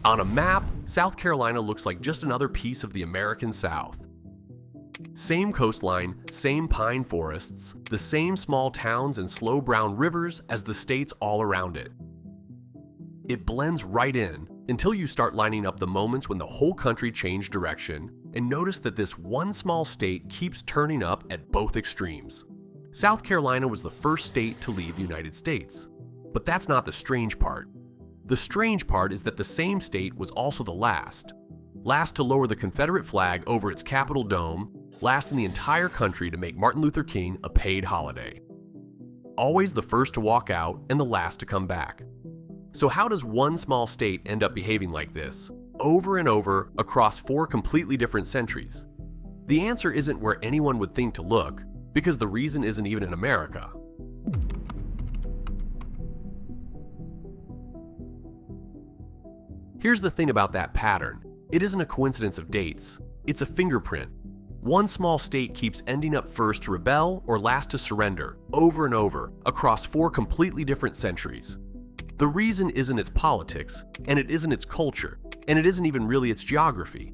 On a map, South Carolina looks like just another piece of the American South. Same coastline, same pine forests, the same small towns and slow brown rivers as the states all around it. It blends right in until you start lining up the moments when the whole country changed direction and notice that this one small state keeps turning up at both extremes. South Carolina was the first state to leave the United States. But that's not the strange part. The strange part is that the same state was also the last to lower the Confederate flag over its Capitol dome, last in the entire country to make Martin Luther King a paid holiday. Always the first to walk out and the last to come back. So how does one small state end up behaving like this, over and over across 4 completely different centuries? The answer isn't where anyone would think to look, because the reason isn't even in America. Here's the thing about that pattern. It isn't a coincidence of dates. It's a fingerprint. One small state keeps ending up first to rebel or last to surrender, over and over, across 4 completely different centuries. The reason isn't its politics, and it isn't its culture, and it isn't even really its geography.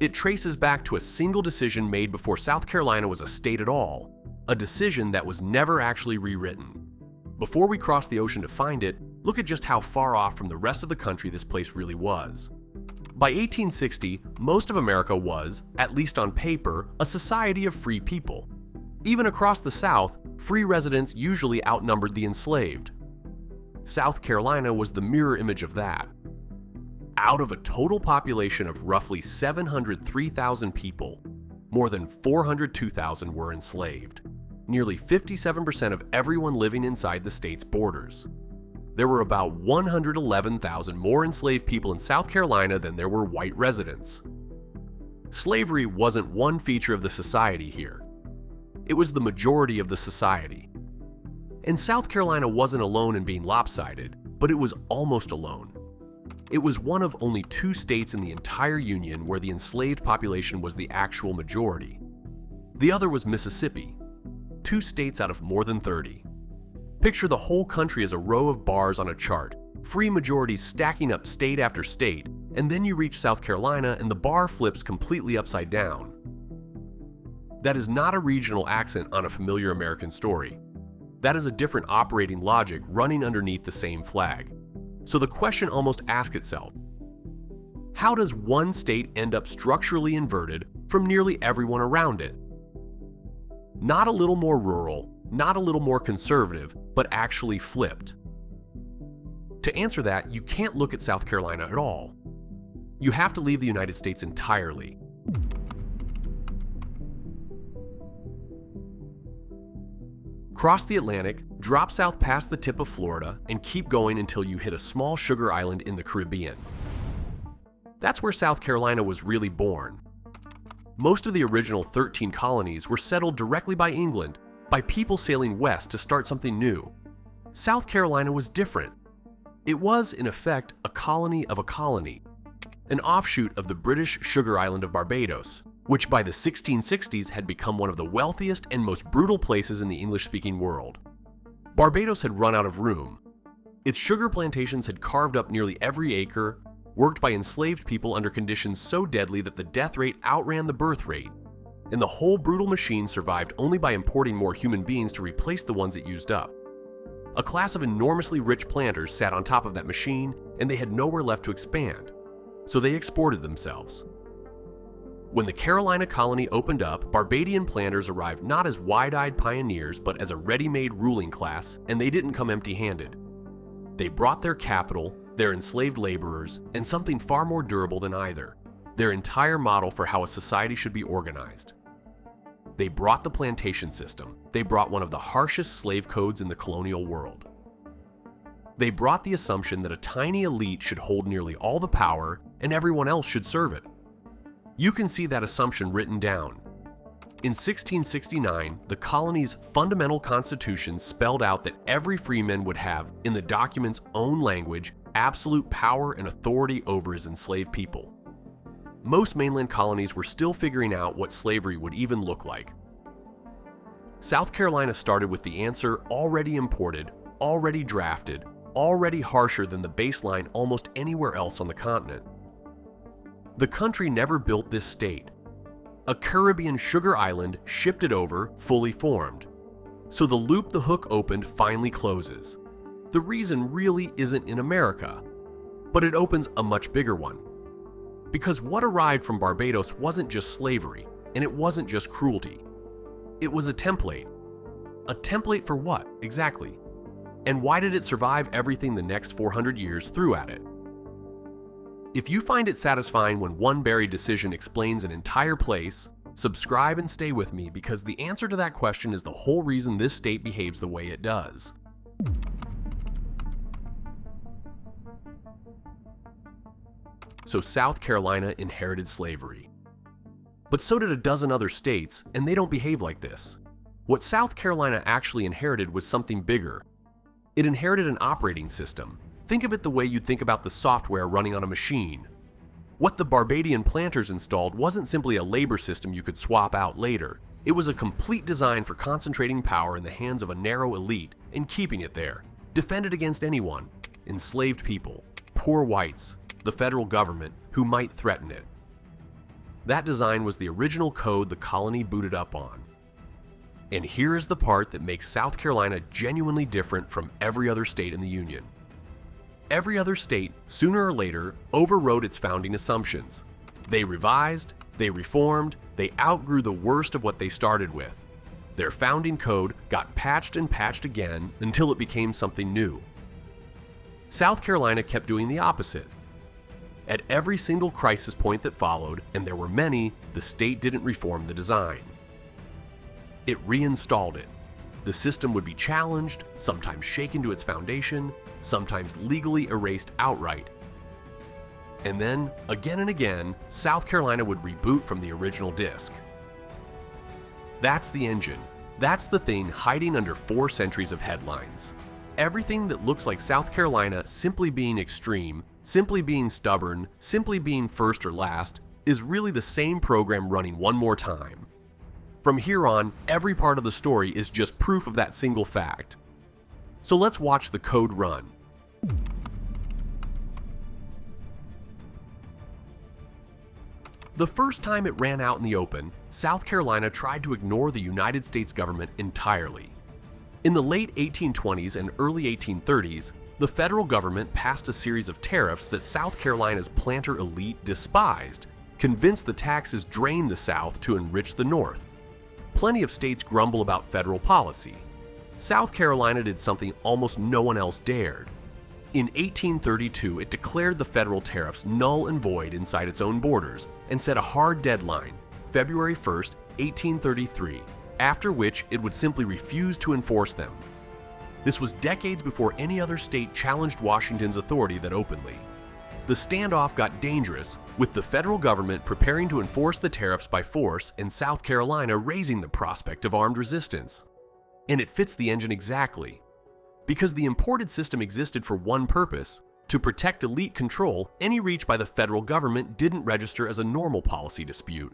It traces back to a single decision made before South Carolina was a state at all, a decision that was never actually rewritten. Before we crossed the ocean to find it, look at just how far off from the rest of the country this place really was. By 1860, most of America was, at least on paper, a society of free people. Even across the South, free residents usually outnumbered the enslaved. South Carolina was the mirror image of that. Out of a total population of roughly 703,000 people, more than 402,000 were enslaved. Nearly 57% of everyone living inside the state's borders. There were about 111,000 more enslaved people in South Carolina than there were white residents. Slavery wasn't one feature of the society here. It was the majority of the society. And South Carolina wasn't alone in being lopsided, but it was almost alone. It was one of only 2 states in the entire Union where the enslaved population was the actual majority. The other was Mississippi, 2 states out of more than 30. Picture the whole country as a row of bars on a chart, free majorities stacking up state after state, and then you reach South Carolina and the bar flips completely upside down. That is not a regional accent on a familiar American story. That is a different operating logic running underneath the same flag. So the question almost asks itself, how does one state end up structurally inverted from nearly everyone around it? Not a little more rural, not a little more conservative, but actually flipped. To answer that, you can't look at South Carolina at all. You have to leave the United States entirely. Cross the Atlantic, drop south past the tip of Florida, and keep going until you hit a small sugar island in the Caribbean. That's where South Carolina was really born. Most of the original 13 colonies were settled directly by England, by people sailing west to start something new. South Carolina was different. It was, in effect, a colony of a colony, an offshoot of the British sugar island of Barbados, which by the 1660s had become one of the wealthiest and most brutal places in the English-speaking world. Barbados had run out of room. Its sugar plantations had carved up nearly every acre, worked by enslaved people under conditions so deadly that the death rate outran the birth rate, and the whole brutal machine survived only by importing more human beings to replace the ones it used up. A class of enormously rich planters sat on top of that machine, and they had nowhere left to expand, so they exported themselves. When the Carolina colony opened up, Barbadian planters arrived not as wide-eyed pioneers, but as a ready-made ruling class, and they didn't come empty-handed. They brought their capital, their enslaved laborers, and something far more durable than either, their entire model for how a society should be organized. They brought the plantation system. They brought one of the harshest slave codes in the colonial world. They brought the assumption that a tiny elite should hold nearly all the power and everyone else should serve it. You can see that assumption written down. In 1669, the colony's fundamental constitution spelled out that every freeman would have, in the document's own language, absolute power and authority over his enslaved people. Most mainland colonies were still figuring out what slavery would even look like. South Carolina started with the answer already imported, already drafted, already harsher than the baseline almost anywhere else on the continent. The country never built this state. A Caribbean sugar island shipped it over, fully formed. So the loop the hook opened finally closes. The reason really isn't in America, but it opens a much bigger one. Because what arrived from Barbados wasn't just slavery, and it wasn't just cruelty. It was a template. A template for what, exactly? And why did it survive everything the next 400 years threw at it? If you find it satisfying when one buried decision explains an entire place, subscribe and stay with me, because the answer to that question is the whole reason this state behaves the way it does. So South Carolina inherited slavery. But so did a dozen other states, and they don't behave like this. What South Carolina actually inherited was something bigger. It inherited an operating system. Think of it the way you'd think about the software running on a machine. What the Barbadian planters installed wasn't simply a labor system you could swap out later. It was a complete design for concentrating power in the hands of a narrow elite and keeping it there, defended against anyone, enslaved people, poor whites, the federal government, who might threaten it. That design was the original code the colony booted up on. And here is the part that makes South Carolina genuinely different from every other state in the Union. Every other state, sooner or later, overrode its founding assumptions. They revised, they reformed, they outgrew the worst of what they started with. Their founding code got patched and patched again until it became something new. South Carolina kept doing the opposite. At every single crisis point that followed, and there were many, the state didn't reform the design. It reinstalled it. The system would be challenged, sometimes shaken to its foundation, sometimes legally erased outright. And then, again and again, South Carolina would reboot from the original disk. That's the engine. That's the thing hiding under 4 centuries of headlines. Everything that looks like South Carolina simply being extreme, simply being stubborn, simply being first or last, is really the same program running one more time. From here on, every part of the story is just proof of that single fact. So let's watch the code run. The first time it ran out in the open, South Carolina tried to ignore the United States government entirely. In the late 1820s and early 1830s, the federal government passed a series of tariffs that South Carolina's planter elite despised, convinced the taxes drained the South to enrich the North. Plenty of states grumble about federal policy. South Carolina did something almost no one else dared. In 1832, it declared the federal tariffs null and void inside its own borders and set a hard deadline, February 1st, 1833, after which it would simply refuse to enforce them. This was decades before any other state challenged Washington's authority that openly. The standoff got dangerous, with the federal government preparing to enforce the tariffs by force and South Carolina raising the prospect of armed resistance. And it fits the engine exactly. Because the imported system existed for one purpose: to protect elite control, any reach by the federal government didn't register as a normal policy dispute.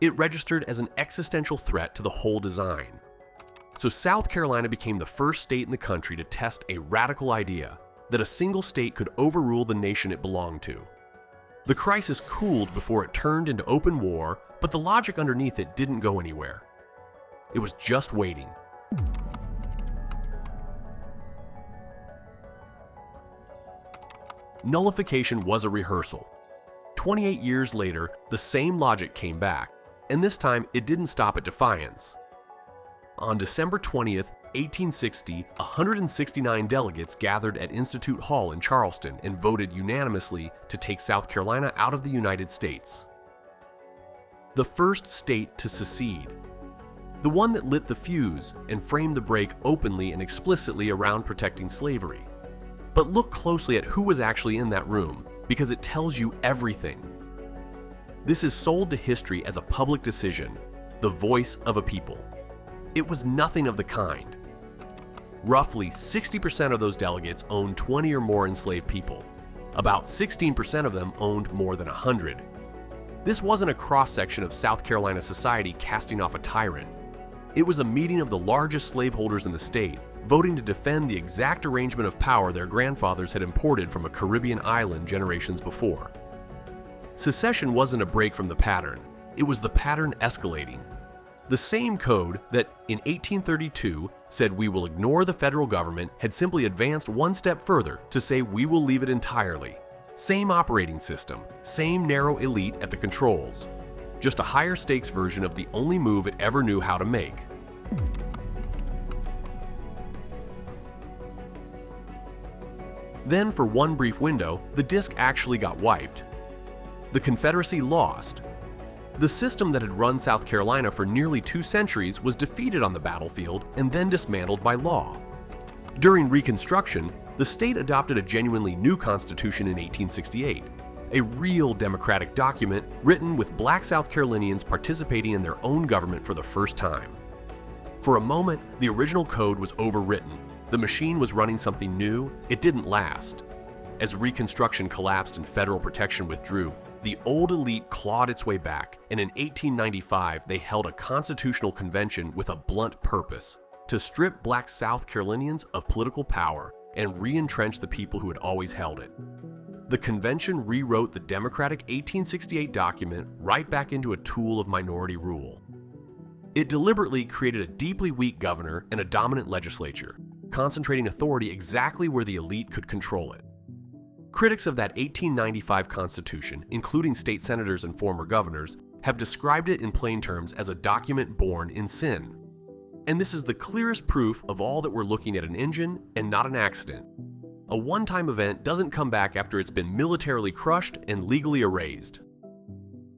It registered as an existential threat to the whole design. So South Carolina became the first state in the country to test a radical idea that a single state could overrule the nation it belonged to. The crisis cooled before it turned into open war, but the logic underneath it didn't go anywhere. It was just waiting. Nullification was a rehearsal. 28 years later, the same logic came back, and this time it didn't stop at Defiance. On December 20th, 1860, 169 delegates gathered at Institute Hall in Charleston and voted unanimously to take South Carolina out of the United States. The first state to secede. The one that lit the fuse and framed the break openly and explicitly around protecting slavery. But look closely at who was actually in that room, because it tells you everything. This is sold to history as a public decision, the voice of a people. It was nothing of the kind. Roughly 60% of those delegates owned 20 or more enslaved people. About 16% of them owned more than 100. This wasn't a cross-section of South Carolina society casting off a tyrant. It was a meeting of the largest slaveholders in the state, voting to defend the exact arrangement of power their grandfathers had imported from a Caribbean island generations before. Secession wasn't a break from the pattern, it was the pattern escalating. The same code that, in 1832, said we will ignore the federal government had simply advanced one step further to say we will leave it entirely. Same operating system, same narrow elite at the controls. Just a higher stakes version of the only move it ever knew how to make. Then, for one brief window, the disk actually got wiped. The Confederacy lost. The system that had run South Carolina for nearly 2 centuries was defeated on the battlefield and then dismantled by law. During Reconstruction, the state adopted a genuinely new constitution in 1868, a real democratic document written with Black South Carolinians participating in their own government for the first time. For a moment, the original code was overwritten. The machine was running something new. It didn't last. As Reconstruction collapsed and federal protection withdrew, the old elite clawed its way back, and in 1895 they held a constitutional convention with a blunt purpose: to strip Black South Carolinians of political power and re-entrench the people who had always held it. The convention rewrote the democratic 1868 document right back into a tool of minority rule. It deliberately created a deeply weak governor and a dominant legislature, concentrating authority exactly where the elite could control it. Critics of that 1895 Constitution, including state senators and former governors, have described it in plain terms as a document born in sin. And this is the clearest proof of all that we're looking at an engine and not an accident. A one-time event doesn't come back after it's been militarily crushed and legally erased.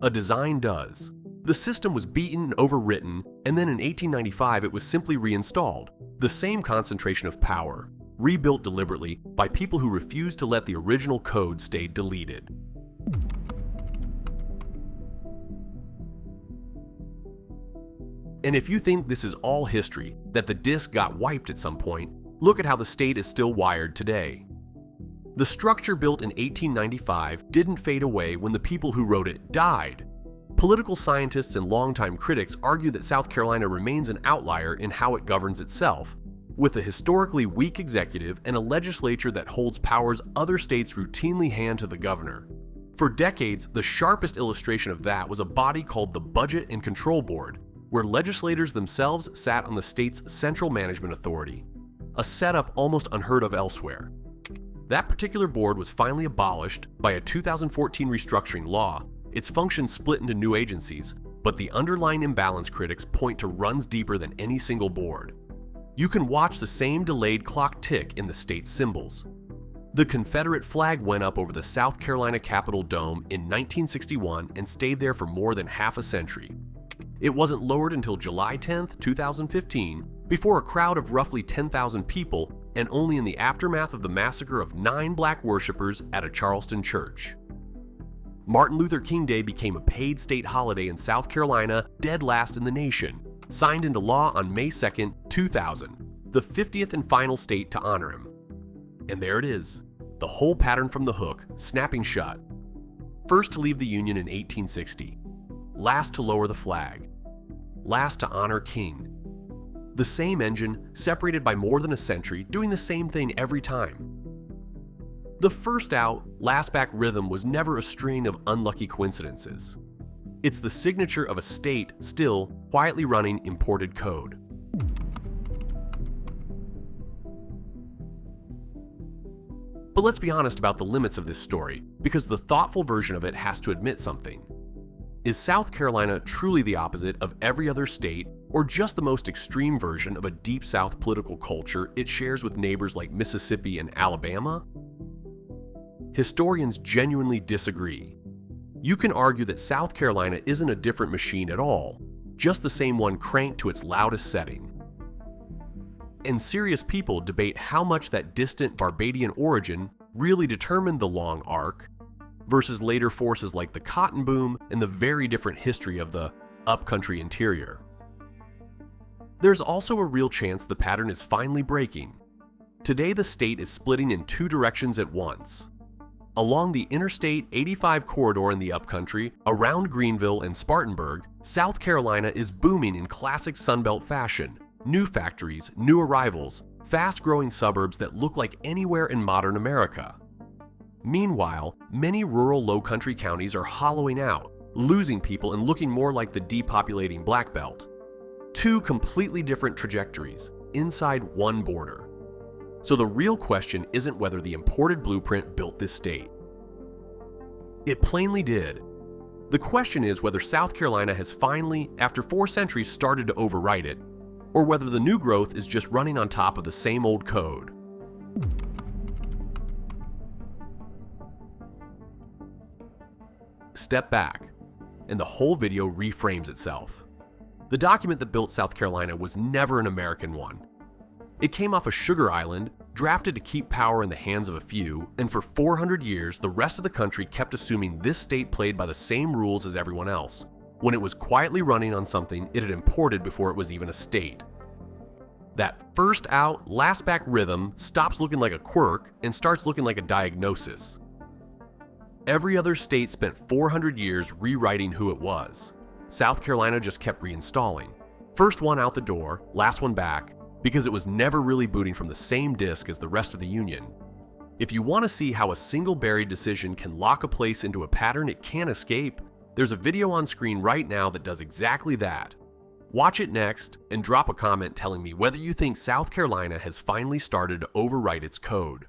A design does. The system was beaten and overwritten, and then in 1895 it was simply reinstalled. The same concentration of power, rebuilt deliberately by people who refused to let the original code stay deleted. And if you think this is all history, that the disk got wiped at some point, look at how the state is still wired today. The structure built in 1895 didn't fade away when the people who wrote it died. Political scientists and longtime critics argue that South Carolina remains an outlier in how it governs itself, with a historically weak executive and a legislature that holds powers other states routinely hand to the governor. For decades, the sharpest illustration of that was a body called the Budget and Control Board, where legislators themselves sat on the state's central management authority, a setup almost unheard of elsewhere. That particular board was finally abolished by a 2014 restructuring law, its functions split into new agencies, but the underlying imbalance critics point to runs deeper than any single board. You can watch the same delayed clock tick in the state's symbols. The Confederate flag went up over the South Carolina Capitol Dome in 1961 and stayed there for more than half a century. It wasn't lowered until July 10, 2015, before a crowd of roughly 10,000 people, and only in the aftermath of the massacre of 9 black worshippers at a Charleston church. Martin Luther King Day became a paid state holiday in South Carolina, dead last in the nation, signed into law on May 2, 2000, the 50th and final state to honor him. And there it is, the whole pattern from the hook, snapping shut. First to leave the Union in 1860, last to lower the flag, last to honor King. The same engine, separated by more than a century, doing the same thing every time. The first out, last back rhythm was never a string of unlucky coincidences. It's the signature of a state still quietly running imported code. But let's be honest about the limits of this story, because the thoughtful version of it has to admit something. Is South Carolina truly the opposite of every other state, or just the most extreme version of a Deep South political culture it shares with neighbors like Mississippi and Alabama? Historians genuinely disagree. You can argue that South Carolina isn't a different machine at all, just the same one cranked to its loudest setting. And serious people debate how much that distant Barbadian origin really determined the long arc, versus later forces like the cotton boom and the very different history of the upcountry interior. There's also a real chance the pattern is finally breaking. Today the state is splitting in 2 directions at once. Along the Interstate 85 corridor in the upcountry, around Greenville and Spartanburg, South Carolina is booming in classic Sunbelt fashion. New factories, new arrivals, fast-growing suburbs that look like anywhere in modern America. Meanwhile, many rural low-country counties are hollowing out, losing people and looking more like the depopulating Black Belt. Two completely different trajectories, inside one border. So the real question isn't whether the imported blueprint built this state. It plainly did. The question is whether South Carolina has finally, after 4 centuries, started to overwrite it, or whether the new growth is just running on top of the same old code. Step back, and the whole video reframes itself. The document that built South Carolina was never an American one. It came off a sugar island, drafted to keep power in the hands of a few, and for 400 years, the rest of the country kept assuming this state played by the same rules as everyone else, when it was quietly running on something it had imported before it was even a state. That first out, last back rhythm stops looking like a quirk and starts looking like a diagnosis. Every other state spent 400 years rewriting who it was. South Carolina just kept reinstalling. First one out the door, last one back, because it was never really booting from the same disk as the rest of the Union. If you want to see how a single buried decision can lock a place into a pattern it can't escape, there's a video on screen right now that does exactly that. Watch it next and drop a comment telling me whether you think South Carolina has finally started to overwrite its code.